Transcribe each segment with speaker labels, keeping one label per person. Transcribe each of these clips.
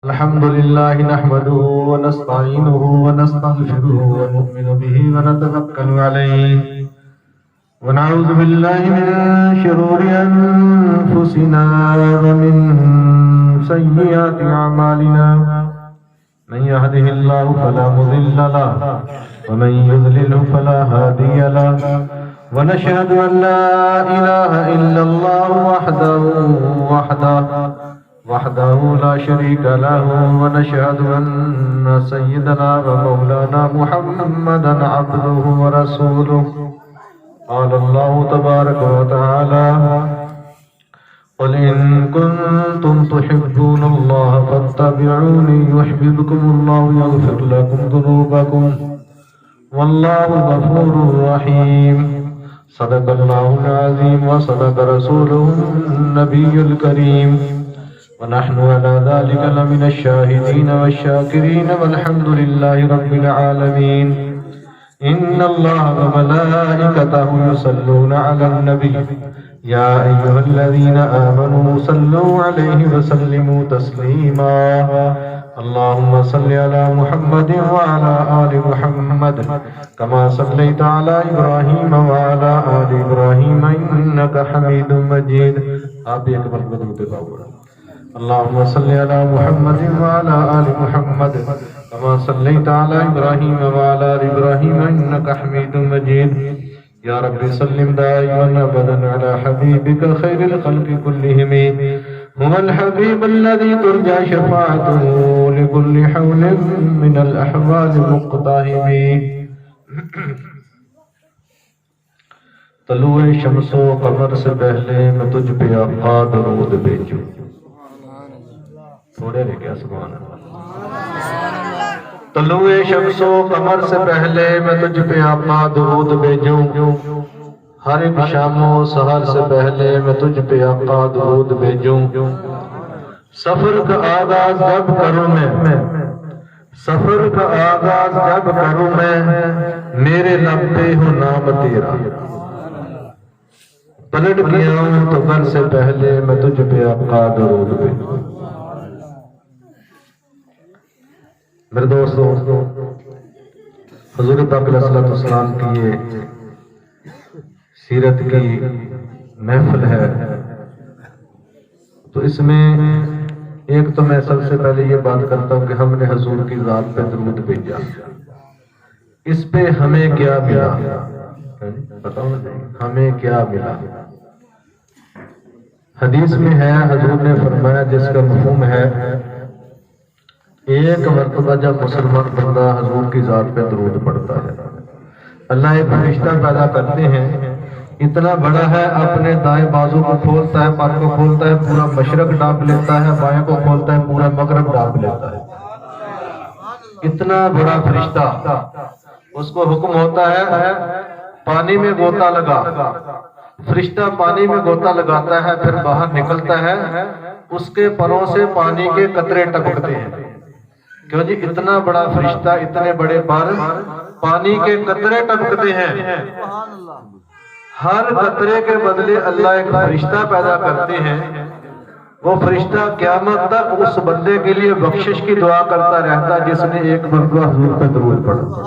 Speaker 1: الحمد لله نحمده ونستعينه ونستغفره ونؤمن به ونتوكل عليه ونعوذ بالله من شرور أنفسنا ومن سيئات أعمالنا من يهده الله فلا مضل له ومن يضلله فلا هادي له ونشهد أن لا إله إلا الله وحده لا شريك له ونشهد أن سيدنا ومولانا محمدا عبده ورسوله قال الله تبارك وتعالى قل إن كنتم تحبون الله فاتبعوني يحببكم الله ويغفر لكم ذنوبكم والله غفور رحيم صدق الله العظيم وصدق رسوله النبي الكريم ونحن على ذلك لمن الشاهدين والشاكرين والحمد لله رب العالمين إن الله وملائكته يصلون على النبي يا أيها الذين آمنوا صلوا عليه وسلموا تسليما اللهم صل على محمد وعلى آل محمد كما صليت على إبراهيم وعلى آل إبراهيم إنك حميد مجيد آپ ایک مرتبہ درود پڑھو اللهم صل على محمد وعلى آل محمد كما صليت على إبراهيم وعلى آل إبراهيم إنك حميد مجيد يا رب سلم دائما أبدا على حبيبك خير الخلق كلهم هو الحبيب الذي ترجى شفاعته لكل حول من الأحوال مقتحم طلوع شمس و قمر سے پہلے میں تجھ پہ آقا درود بھیجوں تھوڑے رہ گیا سبحان اللہ طلوع شمس و قمر سے پہلے میں تجھ پہ آقا درود بھیجوں ہر ایک شام و سحر سے پہلے میں تجھ پہ آقا درود بھیجوں سفر کا آغاز جب کروں میں میرے لب پہ ہو نام تیرا پلٹ گیا ہوں تو گھر سے پہلے میں تجھ پہ آقا درود بھیجوں میرے دوستو حضور پاک علیہ السلام کی یہ سیرت کی محفل ہے تو اس میں ایک تو میں سب سے پہلے یہ بات کرتا ہوں کہ ہم نے حضور کی ذات پہ درود بھیجا اس پہ ہمیں کیا ملا بتاؤ ہمیں کیا ملا حدیث میں ہے حضور نے فرمایا جس کا مفہوم ہے ایک مرتبہ جب مسلمان بندہ حضور کی ذات پہ درود پڑھتا ہے اللہ ایک فرشتہ پیدا کرتے ہیں اتنا بڑا ہے اپنے دائیں بازو کو کھولتا ہے پر کو کھولتا ہے پورا مشرق ڈانپ لیتا ہے بائیں کو کھولتا ہے پورا مغرب ڈانپ لیتا ہے اتنا بڑا فرشتہ اس کو حکم ہوتا ہے پانی میں غوطہ لگا فرشتہ پانی میں غوطہ لگاتا ہے پھر باہر نکلتا ہے اس کے پروں سے پانی کے قطرے ٹپکتے ہیں کیوں جی اتنا بڑا فرشتہ اتنے بڑے پر پانی کے قطرے ٹپکتے ہیں ہر قطرے کے بدلے اللہ ایک فرشتہ پیدا کرتے ہیں وہ فرشتہ قیامت تک اس بندے کے لیے بخشش کی دعا کرتا رہتا جس نے ایک مرتبہ حضور پہ درود پڑھا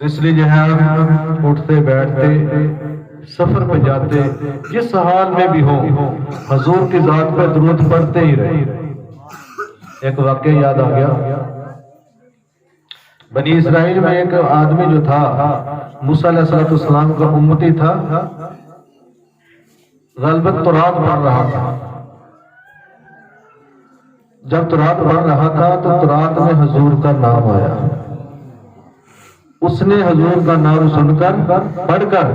Speaker 1: تو اس لیے جو ہے ہم اٹھتے بیٹھتے سفر پہ جاتے جس حال میں بھی ہو حضور کی ذات پہ درود پڑھتے ہی رہے ایک واقعہ یاد آ گیا بنی اسرائیل میں ایک آدمی جو تھا موسیٰ علیہ السلام کا امتی تھا غالباً تورات پڑھ رہا تھا جب تورات پڑھ رہا تھا تو تورات میں حضور کا نام آیا اس نے حضور کا نام سن کر پڑھ کر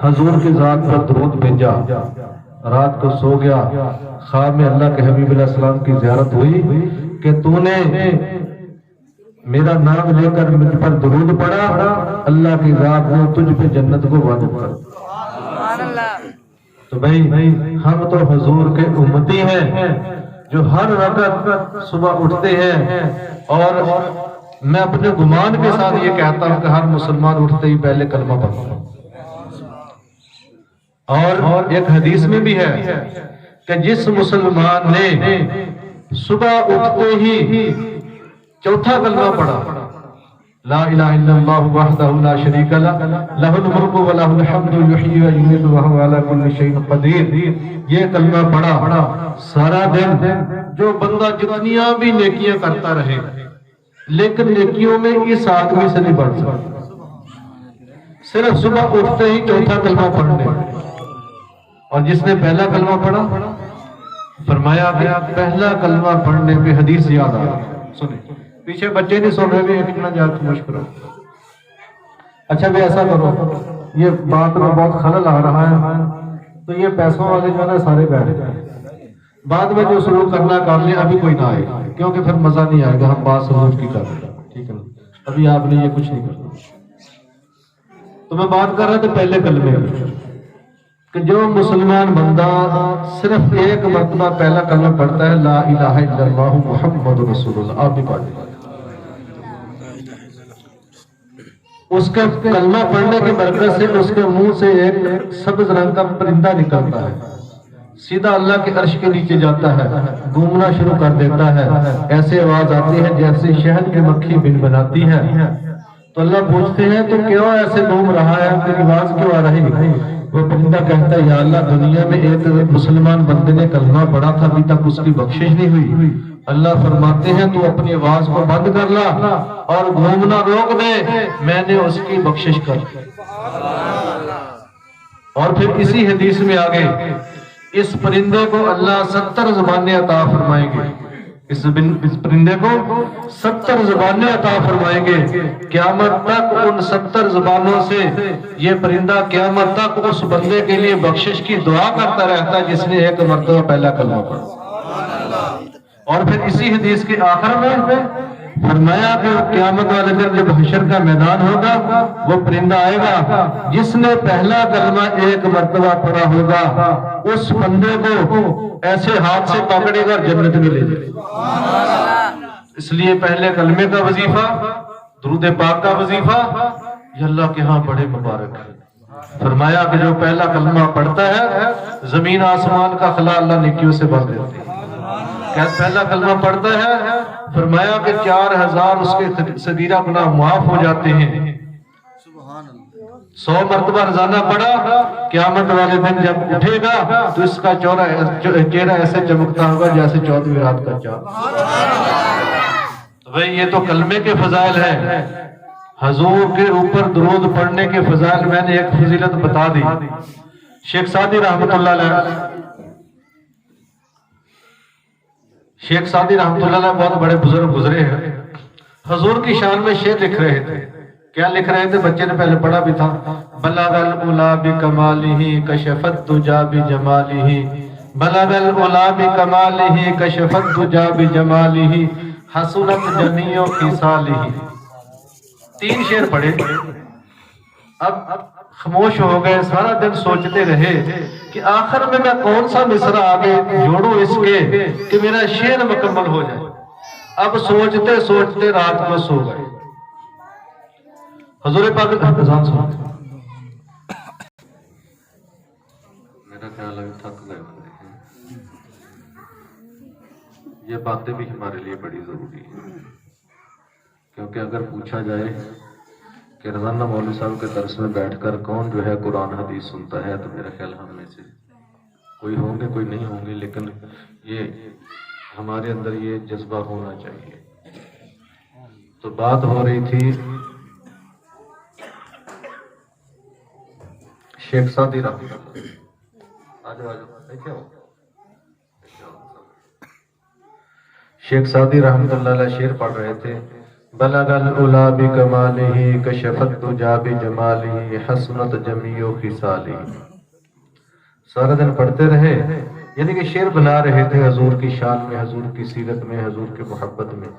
Speaker 1: حضور کی ذات پر درود بھیجا رات کو سو گیا خواب میں اللہ کے حبیب علیہ السلام کی زیارت ہوئی کہ تو نے میرا نام لے کر مجھ پر درود پڑھا اللہ کی ذات نے تجھ پہ جنت کو واجب کر تو بھائی ہم تو حضور کے امتی ہیں جو ہر وقت صبح اٹھتے ہیں اور میں اپنے گمان کے ساتھ یہ کہتا ہوں کہ ہر مسلمان اٹھتے ہی پہلے کلمہ پڑھتا ہوں اور ایک حدیث میں بھی ہے کہ جس مسلمان نے صبح اٹھتے ہی چوتھا کلمہ پڑھا، لا الہ الا اللہ وحدہ لا شریک لہ لہ الملک و لہ الحمد یحیی و یمیت وہو علی کل شیء قدیر، یہ کلمہ پڑھا سارا دن جو بندہ جتنیاں بھی نیکیاں کرتا رہے لیکن نیکیوں میں اس آدمی سے نہیں بڑھ سکتا، صرف صبح اٹھتے ہی چوتھا کلمہ پڑھنے۔ اور جس نے پہلا کلمہ پڑھا فرمایا کہ پہلا کلمہ پڑھنے پہ حدیث یاد آ گئی۔ سنیں پیچھے بچے نہیں سن رہے بھی ایک اتنا جا کے مشکل ہو۔ اچھا بھی ایسا کرو، یہ بات میں بہت خلل آ رہا ہے تو یہ پیسوں والے جو ہے سارے بیٹھ جائیں، بعد میں جو شروع کرنا کر لیں، ابھی کوئی نہ آئے کیونکہ پھر مزہ نہیں آئے گا، ہم بات سمجھ کی کر رہے ہیں، ٹھیک ہے نا؟ ابھی آپ نے یہ کچھ نہیں کرنا۔ تو میں بات کر رہا تھا پہلے کلمے کی کہ جو مسلمان بندہ صرف ایک مرتبہ پہلا کلمہ پڑھتا ہے لا الہ الا اللہ محمد رسول اللہ، آپ بھی پڑھ لیں، اس کے کلمہ پڑھنے کی برکت سے اس کے منہ سے ایک سبز رنگ کا پرندہ نکلتا ہے، سیدھا اللہ کے عرش کے نیچے جاتا ہے، گھومنا شروع کر دیتا ہے، ایسے آواز آتی ہے جیسے شہد کی مکھی بن بناتی ہے۔ تو اللہ پوچھتے ہیں تو کیوں ایسے گھوم رہا ہے، تیری آواز کیوں آ رہی ہے؟ وہ پرندہ کہتا ہے یا اللہ دنیا میں ایک مسلمان بندے نے کلمہ پڑھا تھا، ابھی تک اس کی بخشش نہیں ہوئی۔ اللہ فرماتے ہیں تو اپنی آواز کو بند کر لا اور گھومنا روک دے، میں نے اس کی بخشش کر دی۔ اور پھر اسی حدیث میں آگے اس پرندے کو اللہ 70 زبانیں عطا فرمائیں گے، اس پرندے کو 70 زبانیں عطا فرمائیں گے، قیامت تک ان 70 زبانوں سے یہ پرندہ قیامت تک اس بندے کے لیے بخشش کی دعا کرتا رہتا ہے جس نے ایک مرتبہ پہلا کلمہ پڑھا۔ اور پھر اسی حدیث کے آخر میں فرمایا کہ قیامت والے دن جب حشر کا میدان ہوگا وہ پرندہ آئے گا جس نے پہلا کلمہ ایک مرتبہ پڑھا ہوگا، اس بندے کو ایسے ہاتھ سے پکڑے گا جنت میں لے جائے گا۔ اس لیے پہلے کلمے کا وظیفہ، درود پاک کا وظیفہ یہ اللہ کے ہاں بڑے مبارک ہے۔ فرمایا کہ جو پہلا کلمہ پڑھتا ہے زمین آسمان کا خلا اللہ نیکیوں سے بھر دیتے ہیں۔ پہلا کلمہ پڑھتا ہے فرمایا کہ 4000 اس کے صغیرہ گناہ معاف ہو جاتے ہیں۔ 100 مرتبہ روزانہ پڑھا، قیامت والے دن جب اٹھے گا تو اس کا چہرہ ایسے چمکتا ہوگا جیسے 14ویں رات کا چاند۔ بھئی یہ تو کلمے کے فضائل ہیں، حضور کے اوپر درود پڑھنے کے فضائل میں نے ایک فضیلت بتا دی۔ شیخ سعدی رحمۃ اللہ علیہ، شیخ سعدی رحمۃ اللہ علیہ بہت بڑے بزرگ گزرے ہیں، حضور کی شان میں شعر لکھ رہے تھے۔ کیا لکھ رہے تھے؟ بچے نے پہلے پڑھا بھی تھا، بلغ العلا بکمالہ کشف الدجا بجمالہ، بلغ العلا بکمالہ کشف الدجا بجمالہ، حسنت جمیع خصالہ۔ 3 شعر پڑھے، اب خاموش ہو گئے، سارا دن سوچتے رہے کہ آخر میں کون سا مصرع آگے جوڑوں اس کے کہ میرا شعر مکمل ہو جائے۔ اب سوچتے سوچتے رات کو سو گئے۔ حضور پاک اذان سنتے میرا خیال ہے تھک گئے بندے۔ یہ باتیں بھی ہمارے لیے بڑی ضروری ہیں، کیونکہ اگر پوچھا جائے کہ روزانہ مولوی صاحب کے درس میں بیٹھ کر کون جو ہے قرآن حدیث سنتا ہے تو میرا خیال ہم میں سے کوئی ہوں گے کوئی نہیں ہوں گے، لیکن یہ ہمارے اندر یہ جذبہ ہونا چاہیے۔ تو بات ہو رہی تھی شیخ سعدی رحمۃ اللہ، شیخ سعدی رحمۃ اللہ علیہ شعر پڑھ رہے تھے، بلغ العلا بکمالہ کشف الدجا بجمالہ حسنت جمیع خصالہ۔ سارا دن پڑھتے رہے، یعنی کہ شعر بنا رہے تھے حضور کی شان میں، حضور کی سیرت میں، حضور کی محبت میں۔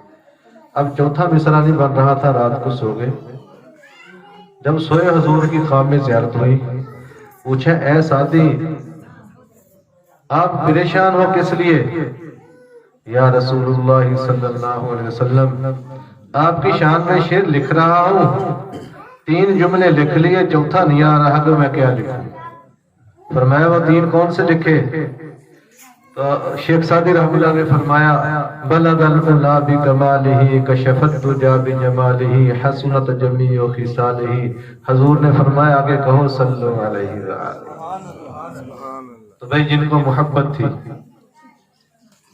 Speaker 1: اب چوتھا مصرع نہیں بن رہا تھا، رات کو سو گئے۔ جب سوئے حضور کی خواب میں زیارت ہوئی، پوچھا اے سعدی آپ پریشان ہو کس لیے؟ یا رسول اللہ صلی اللہ علیہ وسلم آپ کی شان میں شعر لکھ رہا ہوں، 3 جملے لکھ لیے، چوتھا نہیں آ رہا تو میں کیا لکھوں؟ فرمایا وہ 3 کون سے لکھے؟ تو شیخ سعدی رحمۃ اللہ نے فرمایا بلغ العلا بکمالہ کشفت الدجی بجمالہ حسنت جمیع خصالہ. حضور نے فرمایا آگے کہو صلو علیہ وآلہ. تو بھائی جن کو محبت تھی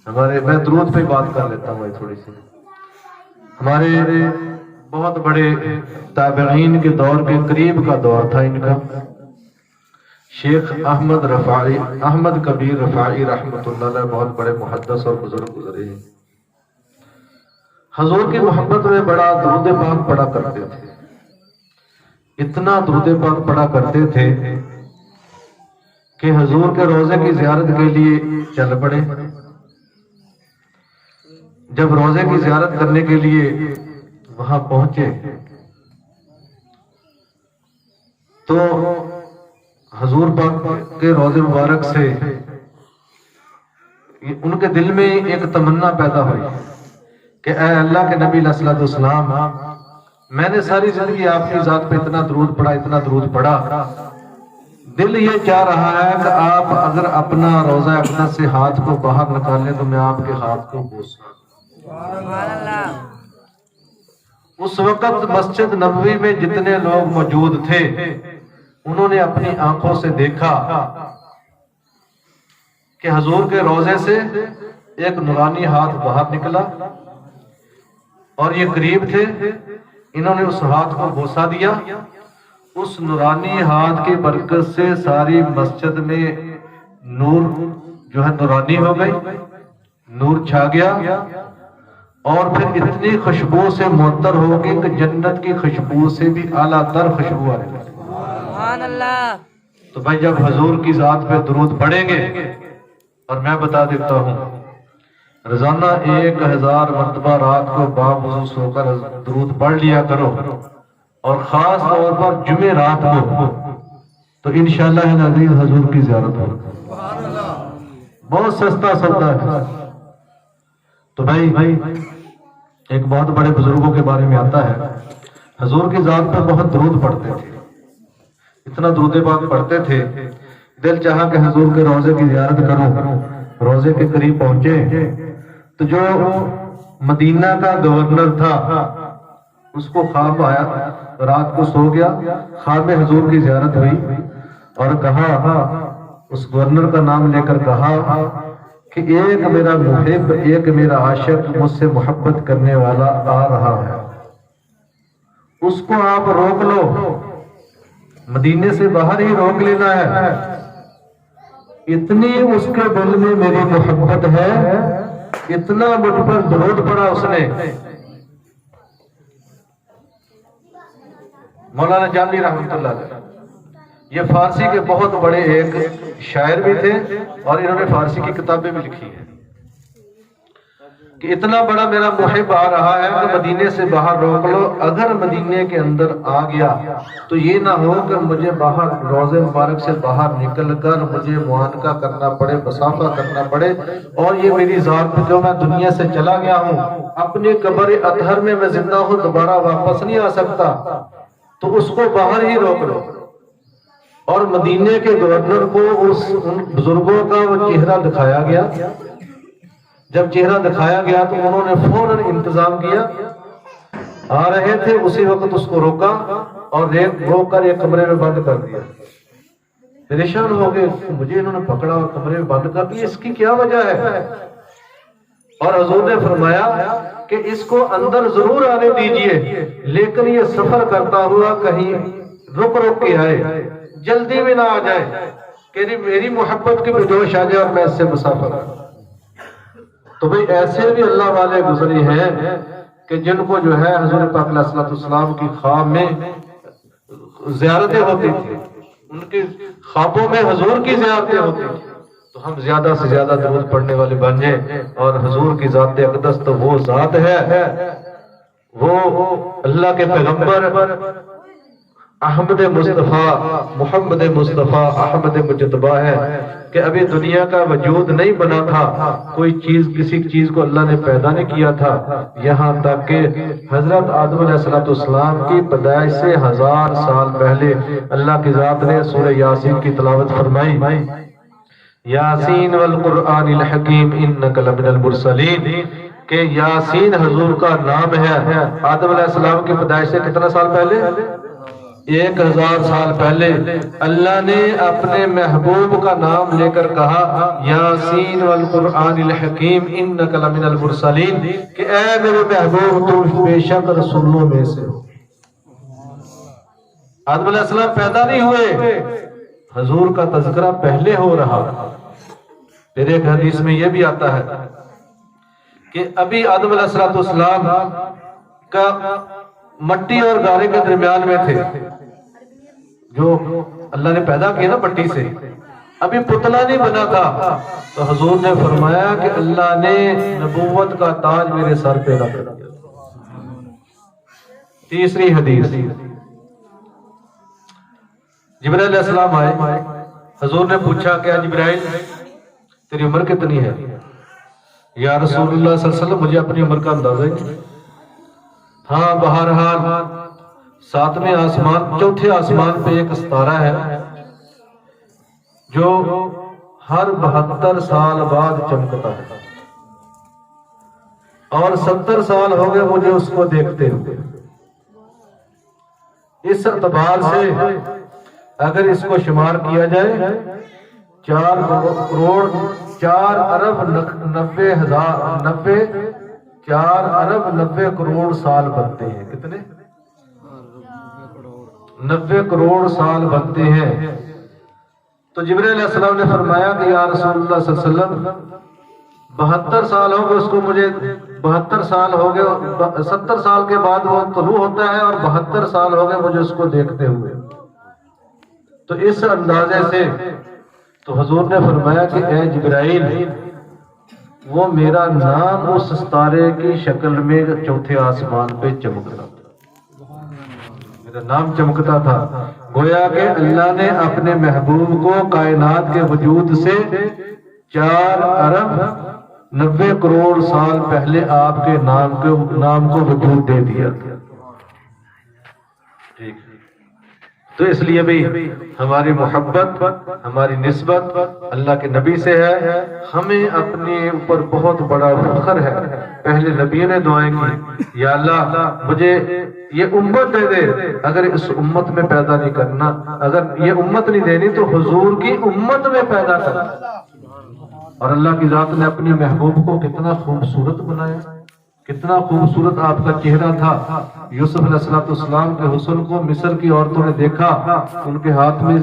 Speaker 1: ہمارے، میں درود پہ بات کر لیتا ہوں تھوڑی سی. ہمارے بہت بڑے تابعین کے دور کے قریب کا دور تھا ان کا. شیخ احمد کبیر رفاعی رحمۃ اللہ علیہ بہت بڑے محدث اور بزرگ گزرے ہیں. حضور کی محبت میں بڑا درود پاک پڑھا کرتے تھے. اتنا درود پاک پڑھا کرتے تھے کہ حضور کے روضے کی زیارت کے لیے چل پڑے. جب روضے کی زیارت کرنے کے لیے وہاں پہنچے تو حضور پاک کے روضے مبارک سے ان کے دل میں ایک تمنا پیدا ہوئی کہ اے اللہ کے نبی علیہ الصلوۃ والسلام، میں نے ساری زندگی آپ کی ذات پہ اتنا درود پڑھا، اتنا درود پڑھا، دل یہ چاہ رہا ہے کہ آپ اگر اپنا روضہ اقدس سے ہاتھ کو باہر نکالیں تو میں آپ کے ہاتھ کو بوسوں. اس وقت مسجد نبوی میں جتنے لوگ موجود تھے انہوں نے اپنی آنکھوں سے دیکھا کہ حضور کے روضے سے ایک نورانی ہاتھ باہر نکلا اور یہ قریب تھے. انہوں نے اس ہاتھ کو بوسا دیا. اس نورانی ہاتھ کی برکت سے ساری مسجد میں نور جو ہے نورانی ہو گئی، نور چھا گیا اور پھر اتنی خوشبو سے معطر ہو گئی کہ جنت کی خوشبو سے بھی اعلیٰ تر خوشبو آ رہی ہے. سبحان اللہ. تو بھائی جب حضور کی ذات پہ درود پڑھیں گے، اور میں بتا دیتا ہوں روزانہ 1000 مرتبہ رات کو باوضو سو کر درود پڑھ لیا کرو، اور خاص طور پر جمعہ رات کو تو انشاءاللہ العزیز حضور کی زیارت ہو. بہت سستا سودا ہے. تو بھائی ایک بہت بڑے بزرگوں کے بارے میں آتا ہے، حضور کی ذات پہ بہت درود پڑھتے تھے، اتنا درود پاک پڑھتے تھے دل چاہا کہ حضور کے روضے کی زیارت کروں. روضے کے قریب پہنچے تو جو مدینہ کا گورنر تھا اس کو خواب آیا، رات کو سو گیا، خواب میں حضور کی زیارت ہوئی اور کہا، اس گورنر کا نام لے کر کہا کہ ایک میرا محب، ایک میرا عاشق مجھ سے محبت کرنے والا آ رہا ہے، اس کو آپ روک لو، مدینے سے باہر ہی روک لینا ہے. اتنی اس کے دل میں میری محبت ہے، اتنا مجھ پر درود پڑا اس نے. مولانا جامی رحمۃ اللہ علیہ یہ فارسی کے بہت بڑے ایک شاعر بھی تھے اور انہوں نے فارسی کی کتابیں بھی لکھی ہیں کہ اتنا بڑا میرا محب آ رہا ہے کہ مدینے سے باہر روک لو. اگر مدینے کے اندر آ گیا تو یہ نہ ہو کہ مجھے باہر روضے مبارک سے باہر نکل کر مجھے معانقہ کرنا پڑے، مسافہ کرنا پڑے، اور یہ میری ذات جو میں دنیا سے چلا گیا ہوں، اپنی قبر اطہر میں زندہ ہوں، دوبارہ واپس نہیں آ سکتا، تو اس کو باہر ہی روک لو. اور مدینے کے گورنر کو ان بزرگوں کا وہ چہرہ دکھایا گیا. جب چہرہ دکھایا گیا تو انہوں نے فوراً انتظام کیا، آ رہے تھے اسی وقت اس کو روکا اور روک کر ایک کمرے میں بند کر دیا. پریشان ہو گئے، مجھے انہوں نے پکڑا اور کمرے میں بند کر دیا، اس کی کیا وجہ ہے؟ اور حضور نے فرمایا کہ اس کو اندر ضرور آنے دیجئے، لیکن یہ سفر کرتا ہوا کہیں رک کے آئے، جلدی میں نہ آ جائے کہ میری محبت کی بجوش آ جائے اور میں اس سے مسافر ہوں. تو بھئی ایسے بھی اللہ والے گزری ہیں کہ جن کو جو ہے حضور پاک علیہ الصلوۃ والسلام کی خواب میں زیارتیں ہوتی تھی، ان کے خوابوں میں حضور کی زیارتیں ہوتی تھی. تو ہم زیادہ سے زیادہ درود پڑھنے والے بن جائیں. اور حضور کی ذات اقدس تو وہ ذات ہے، وہ اللہ کے پیغمبر احمد مصطفیٰ، محمد مصطفیٰ احمد مجتبیٰ ہے کہ ابھی دنیا کا وجود نہیں بنا تھا، کوئی چیز کسی چیز کو اللہ نے پیدا نہیں کیا تھا، یہاں تک کہ حضرت آدم علیہ السلام کی پیدائش سے 1000 سال پہلے اللہ کی ذات نے سورہ یاسین کی تلاوت فرمائی یاسین والقرآن الحکیم انک لمن المرسلین، کہ یاسین حضور کا نام ہے۔ آدم علیہ السلام کی پیدائش سے کتنا سال پہلے؟ 1000 سال پہلے اللہ نے اپنے محبوب کا نام لے کر کہا یاسین والقرآن الحکیم انک لمن المرسلین، کہ اے میرے محبوب تو بے شک رسولوں میں سے ہو۔ آدم علیہ السلام پیدا نہیں ہوئے، حضور کا تذکرہ پہلے ہو رہا۔ پھر ایک حدیث میں یہ بھی آتا ہے کہ ابھی آدم علیہ السلام کا مٹی اور گارے کے درمیان میں تھے، جو اللہ نے پیدا کیا نا مٹی سے، ابھی پتلا نہیں بنا تھا، تو حضور نے فرمایا کہ اللہ نے نبوت کا تاج میرے سر پہ رکھ دیا۔ تیسری حدیث، جبرائیل علیہ السلام آئے، حضور نے پوچھا کہ جبرائیل تیری عمر کتنی ہے؟ یا رسول اللہ صلی اللہ علیہ وسلم مجھے اپنی عمر کا اندازہ ہی نہیں۔ ہاں بہرحال 7ویں آسمان، چوتھے آسمان پہ ایک ستارہ ہے جو ہر 72 سال بعد چمکتا ہے، اور 70 سال ہو گئے مجھے اس کو دیکھتے ہوئے۔ اس اعتبار سے اگر اس کو شمار کیا جائے 4 کروڑ 4 ارب 90 کروڑ سال بنتے ہیں۔ کتنے؟ 90 کروڑ سال بنتے ہیں۔ تو جبرائیل علیہ السلام نے فرمایا کہ یا رسول اللہ صلی اللہ علیہ وسلم 72 سال ہو گئے اس کو، مجھے 72 سال ہو گئے، 70 سال کے بعد وہ طلوع ہوتا ہے، اور 72 سال ہو گئے مجھے اس کو دیکھتے ہوئے۔ تو اس اندازے سے تو حضور نے فرمایا کہ اے جبرائیل، وہ میرا نام اس ستارے کی شکل میں چوتھے آسمان پہ چمکتا تھا، میرا نام چمکتا تھا۔ گویا کہ اللہ نے اپنے محبوب کو کائنات کے وجود سے 4 ارب 90 کروڑ سال پہلے آپ کے نام کو وجود دے دیا۔ تو اس لیے بھی ہماری محبت، ہماری نسبت اللہ کے نبی سے ہے، ہمیں اپنے اوپر بہت بڑا فخر ہے۔ پہلے نبی نے دعائیں کی یا اللہ مجھے یہ امت دے دے، اگر اس امت میں پیدا نہیں کرنا، اگر یہ امت نہیں دینی تو حضور کی امت میں پیدا کرنا۔ اور اللہ کی ذات نے اپنے محبوب کو کتنا خوبصورت بنایا، کتنا خوبصورت آپ کا چہرہ تھا۔ یوسف علیہ السلام کے حسن کو مصر کی عورتوں نے دیکھا، ان کے ہاتھ میں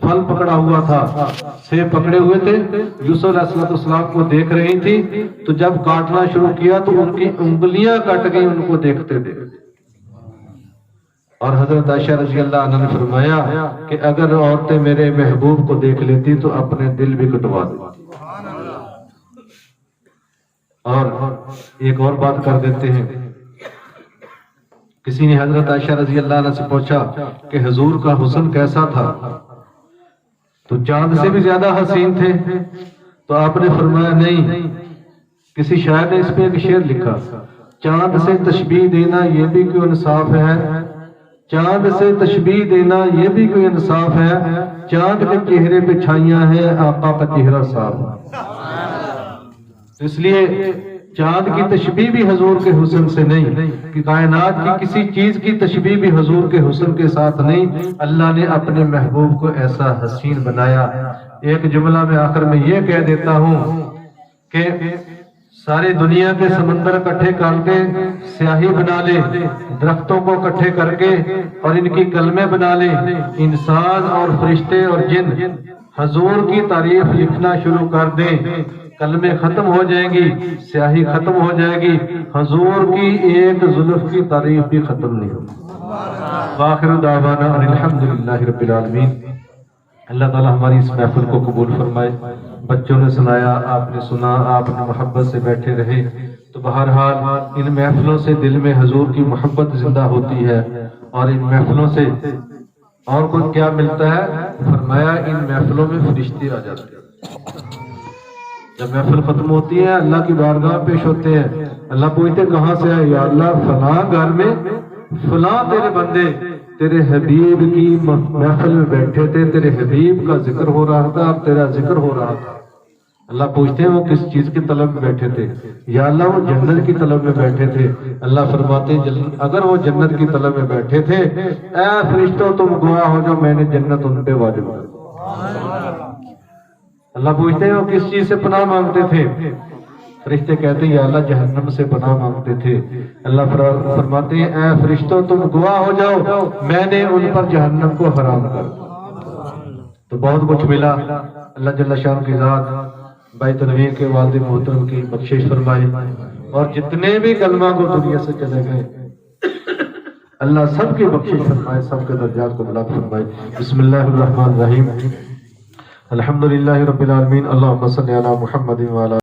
Speaker 1: پھل پکڑا ہوا تھا، سیب پکڑے ہوئے تھے، یوسف علیہ السلام کو دیکھ رہی تھی، تو جب کاٹنا شروع کیا تو ان کی انگلیاں کٹ گئی ان کو دیکھتے دیکھتے۔ اور حضرت عائشہ رضی اللہ عنہ نے فرمایا کہ اگر عورتیں میرے محبوب کو دیکھ لیتی تو اپنے دل بھی کٹوا دیتی۔ اور ایک اور بات کر دیتے ہیں، کسی نے حضرت عائشہ رضی اللہ عنہ سے پوچھا کہ حضور کا حسن کیسا تھا؟ تو چاند سے بھی زیادہ حسین تھے؟ تو آپ نے فرمایا نہیں، کسی شاعر نے اس پہ ایک شعر لکھا، چاند سے تشبیہ دینا یہ بھی کوئی انصاف ہے، چاند سے تشبیہ دینا یہ بھی کوئی انصاف ہے، چاند کے چہرے پہ چھائیاں ہیں آقا کا چہرہ صاف۔ اس لیے چاند کی تشبیہ بھی حضور کے حسن سے نہیں، کہ کائنات کی کسی چیز کی تشبیہ بھی حضور کے حسن کے ساتھ نہیں۔ اللہ نے اپنے محبوب کو ایسا حسین بنایا۔ ایک جملہ میں آخر میں یہ کہہ دیتا ہوں کہ ساری دنیا کے سمندر اکٹھے کر کے سیاہی بنا لے، درختوں کو اکٹھے کر کے اور ان کی کلمیں بنا لے، انسان اور فرشتے اور جن حضور کی تعریف لکھنا شروع کر دیں، کلمیں ختم ہو جائیں گی، سیاہی ختم ہو جائے گی، حضور کی ایک زلف کی تعریف بھی ختم نہیں ہوگی۔ وآخر دعوانا الحمدللہ رب العالمین۔ اللہ تعالی ہماری اس محفل کو قبول فرمائے۔ بچوں نے سنایا، آپ نے سنا، آپ نے محبت سے بیٹھے رہے، تو بہرحال ان محفلوں سے دل میں حضور کی محبت زندہ ہوتی ہے، اور ان محفلوں سے اور کوئی کیا ملتا ہے؟ فرمایا ان محفلوں میں فرشتے آ جاتے ہیں۔ جب محفل ختم ہوتی ہے اللہ کی بارگاہ پیش ہوتے ہیں، اللہ پوچھتے کہاں سے آئے؟ یا اللہ فلاں گھر میں فلاں تیرے بندے تیرے حبیب کی محفل میں بیٹھے تھے، تیرے حبیب کا ذکر ہو رہا تھا اور تیرا ذکر ہو رہا تھا۔ اللہ پوچھتے ہیں وہ کس چیز کی طلب میں بیٹھے تھے؟ یا اللہ وہ جنت کی طلب میں بیٹھے تھے۔ اللہ فرماتے ہیں اگر وہ جنت کی طلب میں بیٹھے تھے، اے فرشتوں تم گواہ ہو جو میں نے جنت ان پہ واجب کر دی۔ اللہ پوچھتے ہیں وہ کس چیز سے پناہ مانگتے تھے؟ فرشتے کہتے ہیں یا اللہ جہنم سے پناہ مانگتے تھے۔ اللہ فرماتے ہیں اے فرشتوں تم گواہ ہو جاؤ میں نے ان پر جہنم کو حرام کر دیا۔ تو بہت کچھ ملا۔ اللہ جل شان کی ذات بھائی تنویر کے والد محترم کی بخشش فرمائے، اور جتنے بھی کلمہ کو دنیا سے چلے گئے اللہ سب کی بخشش فرمائے، سب کے درجات کو بلند فرمائے۔ بسم اللہ الرحمن الرحیم، الحمدللہ رب العالمین، اللہم صلی علی محمد وعلی